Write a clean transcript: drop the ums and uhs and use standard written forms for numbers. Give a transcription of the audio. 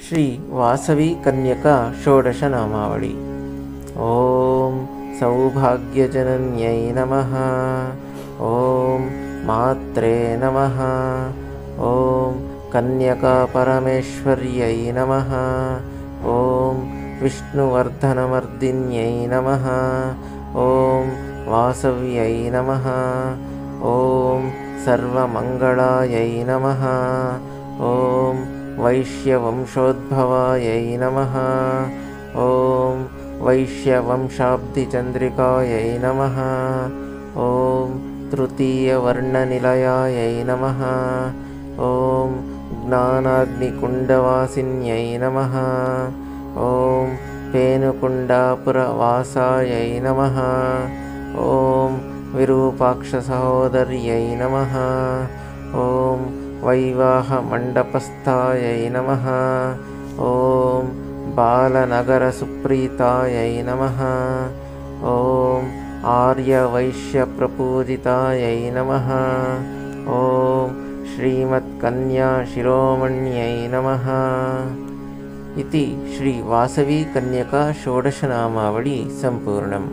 श्री वासवी कन्यका षोडशनामावली। ॐ सौभाग्यजनन्यै नमः। ॐ मात्रे नमः। ॐ कन्यकापरमेश्वर्यै नमः। ॐ विष्णुवर्धनमर्दिन्यै नमः। ॐ वासव्यै नमः। ॐ सर्वमङ्गलायै नमः। ॐ वैश्यवंशोद्भवायै नमः। ॐ वैश्यवंशाब्दिचन्द्रिकायै नमः। ॐ तृतीयवर्णनिलयायै नमः। ॐ ज्ञानाग्निकुण्डवासिन्यै नमः। ॐ पेनुकुण्डापुरवासायै नमः। ॐ विरूपाक्षसहोदर्यै नमः। ॐ वैवाहमण्डपस्थायै नमः। ॐ बालनगरसुप्रीतायै नमः। ॐ आर्यवैश्यप्रपूजितायै नमः। ॐ श्रीमत्कन्याशिरोमण्यै नमः। इति श्री वासवी कन्यका षोडशनामावली सम्पूर्णम्।